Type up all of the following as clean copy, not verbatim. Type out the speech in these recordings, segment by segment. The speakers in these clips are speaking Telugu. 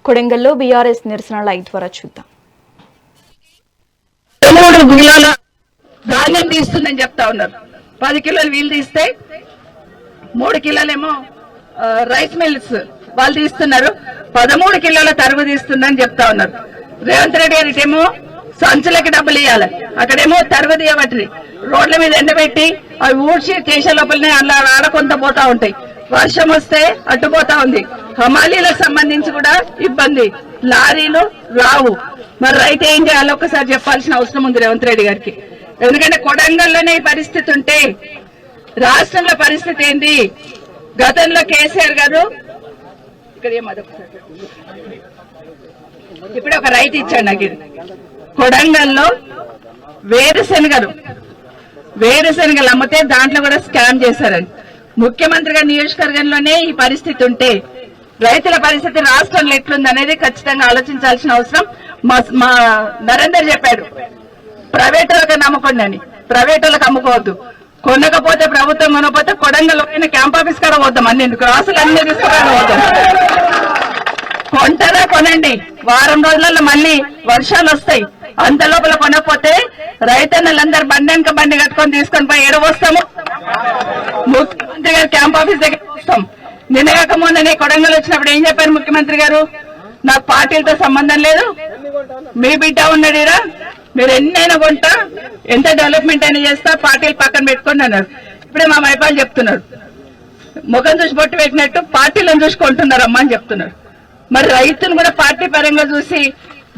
కొడంగల్లో బీఆర్ఎస్ నిరసన లైవ్ ద్వారా చూద్దాం. 3 కిలోల ధాన్యం తీస్తుందని చెప్తా ఉన్నారు. 10 కిలోలు వీళ్ళు తీస్తే 3 కిలోలేమో రైస్ మిల్స్ వాళ్ళు తీస్తున్నారు. 13 కిలోల తరుగు తీస్తుందని చెప్తా ఉన్నారు. రేవంత్ రెడ్డి గారికేమో సంచులకి డబ్బులు ఇవ్వాలి, అక్కడేమో తరుగు తీయబట్టి రోడ్ల మీద ఎండబెట్టి అవి ఊడ్చి చేసే లోపలనే అలా ఆడకొంత పోతా ఉంటాయి. వర్షం వస్తే అడ్డుపోతా ఉంది. హమాలీలకు సంబంధించి కూడా ఇబ్బంది, లారీలు రావు. మరి రైతు ఏం చేయాలో ఒకసారి చెప్పాల్సిన అవసరం ఉంది రేవంత్ రెడ్డి గారికి. ఎందుకంటే కొడంగల్లోనే ఈ పరిస్థితి ఉంటే రాష్ట్రంలో పరిస్థితి ఏంటి? గతంలో కేసీఆర్ గారు ఇక్కడ ఇప్పుడు ఒక రైతు ఇచ్చాడు నాకు, ఇది కొడంగల్లో వేరుశనగలు అమ్మితే దాంట్లో కూడా స్కామ్ చేశారని. ముఖ్యమంత్రి గారి నియోజకవర్గంలోనే ఈ పరిస్థితి ఉంటే రైతుల పరిస్థితి రాష్ట్రంలో ఎట్లుందనేది ఖచ్చితంగా ఆలోచించాల్సిన అవసరం. మా నరేందర్ చెప్పాడు, ప్రైవేట్ వాళ్ళకి నమ్మకండి అని. ప్రైవేట్ వాళ్ళకి అమ్ముకోవద్దు, కొనకపోతే ప్రభుత్వం కొనకపోతే కొడంగల్ క్యాంప్ ఆఫీస్ కూడా పోద్దాం. అన్ని క్రాసులు అన్ని తీసుకురావడం పోతాం. కొంటారా కొనండి, వారం రోజులలో మళ్ళీ వర్షాలు వస్తాయి. అంత లోపల కొనకపోతే రైతన్నలందరూ బండి వెనక బండి కట్టుకొని తీసుకొని పోయి ఏడ వస్తాము? ముఖ్యమంత్రి గారు క్యాంప్ ఆఫీస్ దగ్గర వస్తాం. నిన్నగాక మొన్న కొడంగల్ వచ్చినప్పుడు ఏం చెప్పారు ముఖ్యమంత్రి గారు? నాకు పార్టీలతో సంబంధం లేదు, మీ బిడ్డ ఉన్నాడురా, మీరు ఎన్నైనా కొంటా, ఎంత డెవలప్మెంట్ అయినా చేస్తా, పార్టీలు పక్కన పెట్టుకోండి అన్నారు. ఇప్పుడే మా మైపాలు చెప్తున్నారు, ముఖం చూసి బొట్టు పెట్టినట్టు పార్టీలను చూసి కొంటున్నారమ్మా అని చెప్తున్నారు. మరి రైతును కూడా పార్టీ పరంగా చూసి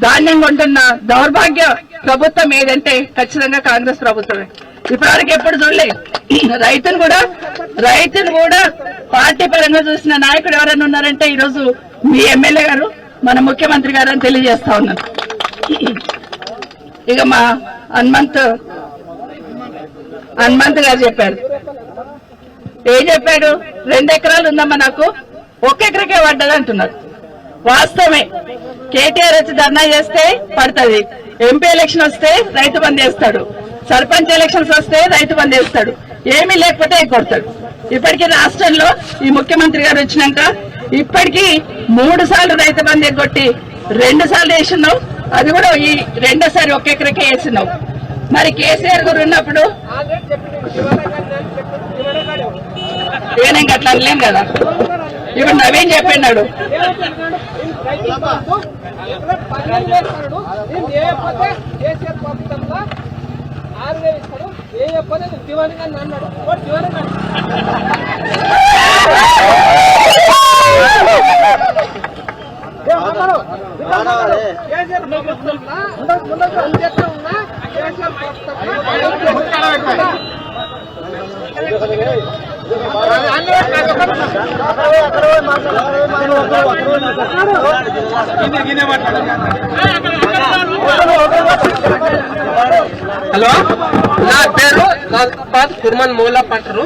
ధాన్యం కొంటున్న దౌర్భాగ్య ప్రభుత్వం ఏదంటే ఖచ్చితంగా కాంగ్రెస్ ప్రభుత్వమే. ఇప్పటివరకు ఎప్పుడు చూడలే. రైతును కూడా పార్టీ పరంగా చూసిన నాయకుడు ఎవరైనా ఉన్నారంటే ఈరోజు మీ ఎమ్మెల్యే గారు, మన ముఖ్యమంత్రి గారు అని తెలియజేస్తా ఉన్నాను. ఇక మా హనుమంత్ గారు చెప్పారు, ఏం చెప్పాడు? 2 ఎకరాలు ఉందమ్మా నాకు, 1 ఎకరకే పడ్డది అంటున్నారు. వాస్తవమే, కేటీఆర్ వచ్చి ధర్నా చేస్తే పడుతుంది, ఎంపీ ఎలక్షన్ వస్తే రైతు బంద్ చేస్తాడు, సర్పంచ్ ఎలక్షన్స్ వస్తే రైతు బంద్ చేస్తాడు, ఏమీ లేకపోతే కొడతాడు. ఇప్పటికీ రాష్ట్రంలో ఈ ముఖ్యమంత్రి గారు వచ్చినాక ఇప్పటికీ 3 సార్లు రైతు బంద్ ఎగ్గొట్టి 2 సార్లు వేసినావు, అది కూడా ఈ 2వ 1 ఎకరకే వేసినావు. మరి కేసీఆర్ గారు ఉన్నప్పుడు నేను అట్లా అనలేం కదా. ఇప్పుడు నవీన్ చెప్పినాడు, హలో, నా పేరు నాజాబాద్ కుర్మన్ మూలా పట్టరు.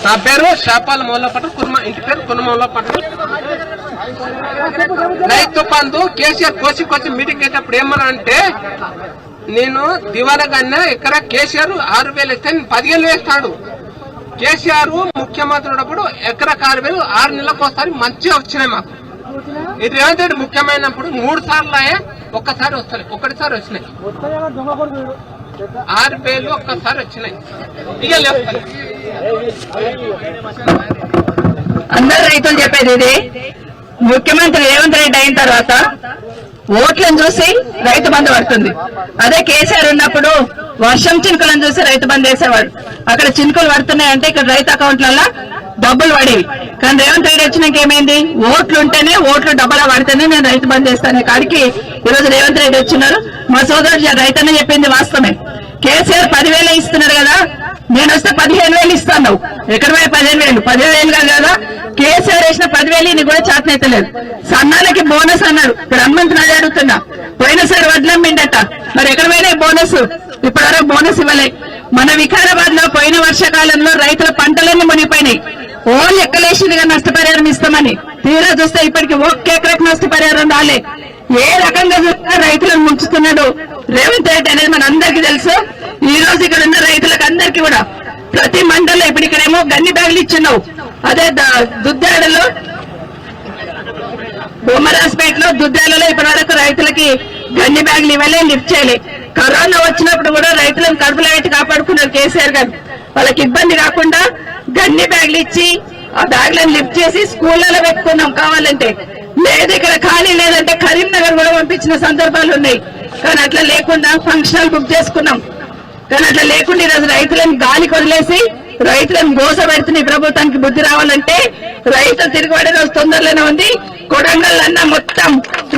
నా పేరు షాపాల్ మూలా పట్టరు, ఇంటి పేరు కుర్మూల పట్టరు. రైతు బంధు కేసీఆర్ కోసి మీటింగ్ అయ్యేటప్పుడు ఏమన్నా అంటే, నేను దివాళగానే ఎకరా కేసీఆర్ 6,000 ఇస్తే 10,000 వేస్తాడు. కేసీఆర్ ముఖ్యమంత్రి ఉన్నప్పుడు ఎకరా 6,000 6 నెలలకు ఒకసారి మంచిగా వచ్చినాయి మాకు. ఇది రేవంత్ రెడ్డి ముఖ్యమైనప్పుడు 3 సార్లు ఒక్కసారి వస్తాయి, ఒకటిసారి వచ్చినాయి. 6,000 ఒక్కసారి వచ్చినాయి. ఇక అందరు రైతులు చెప్పేది ఇది, ముఖ్యమంత్రి రేవంత్ రెడ్డి అయిన తర్వాత ఓట్లను చూసి రైతు బంధు పడుతుంది. అదే కేసీఆర్ ఉన్నప్పుడు వర్షం చినుకులను చూసి రైతు బంధు వేసేవాడు. అక్కడ చినుకులు పడుతున్నాయంటే ఇక్కడ రైతు అకౌంట్లలో డబ్బులు పడేవి. కానీ రేవంత్ రెడ్డి వచ్చినాక ఏమైంది? ఓట్లు ఉంటేనే, ఓట్లు డబ్బులా పడితేనే నేను రైతు బంధు చేస్తాను కాడికి ఈరోజు రేవంత్ రెడ్డి వచ్చినారు. మా సోదరుడు రైతన్న చెప్పింది వాస్తవమే. కేసీఆర్ 10,000 ఇస్తున్నారు కదా, నేను వస్తే 15,000 ఇస్తాను. ఎక్కడ పోయి 15,000 కాదు కదా. కేసీఆర్ వేసిన 10,000 నీకు కూడా చేతనైతలేదు. సన్నాలకి బోనస్ అన్నాడు. ఇప్పుడు హనుమంతుని అడుగుతున్నా, పోయినసారి వడ్లమ్మిండట, మరి ఎక్కడ పోయినా బోనస్? ఇప్పటివరకు బోనస్ ఇవ్వలే. మన వికారాబాద్ లో పోయిన వర్షాకాలంలో రైతుల పంటలన్నీ మునిగిపోయినాయి. ఓన్లీ ఎక్కలేసిదిగా నష్టపరిహారం ఇస్తామని తీరా చూస్తే ఇప్పటికి 1 ఎకరకు నష్టపరిహారం రాలే. ఏ రకంగా చూసినా రైతులను ముంచుతున్నాడు రేవంత్ రెడ్డి అనేది మన అందరికీ తెలుసు. ఈ రోజు ఇక్కడ ఉన్న రైతులకు అందరికీ కూడా ప్రతి మండలంలో ఇప్పుడు ఇక్కడేమో గన్ని బ్యాగులు ఇచ్చినావు, అదే దుద్దాడలో బొమ్మరాజ్పేటలో దుద్దాలలో ఇప్పటి వరకు రైతులకి గన్ని బ్యాగులు ఇవ్వలే, లిఫ్ట్ చేయలే. కరోనా వచ్చినప్పుడు కూడా రైతులను కడుపులో పెట్టి కాపాడుకున్నారు కేసీఆర్ గారు. వాళ్ళకి ఇబ్బంది కాకుండా గన్ని బ్యాగులు ఇచ్చి ఆ బ్యాగులను లిఫ్ట్ చేసి స్కూళ్లలో పెట్టుకున్నాం. కావాలంటే లేదు ఇక్కడ ఖాళీ లేదంటే కరీంనగర్ కూడా పంపించిన సందర్భాలు ఉన్నాయి. కానీ అట్లా లేకుండా ఫంక్షన్ బుక్ చేసుకున్నాం. కానీ అట్లా లేకుండా ఈరోజు రైతులను గాలికి వదిలేసి రైతులను మోస పెడుతున్న ఈ ప్రభుత్వానికి బుద్ధి రావాలంటే రైతులు తిరుగుబడే రోజు తొందరలోనే ఉంది. కొడంగల్ అన్న మొత్తం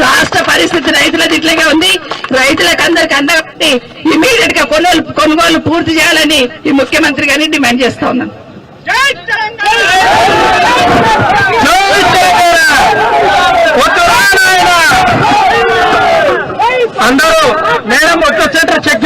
రాష్ట్ర పరిస్థితి రైతులది ఇట్లాగే ఉంది. రైతులకు అందరికి అందబట్టి ఇమీడియట్ గా కొనుగోలు పూర్తి చేయాలని ఈ ముఖ్యమంత్రి గారిని డిమాండ్ చేస్తా ఉన్నాను. అందరూ మేడం ఒక్క చెక్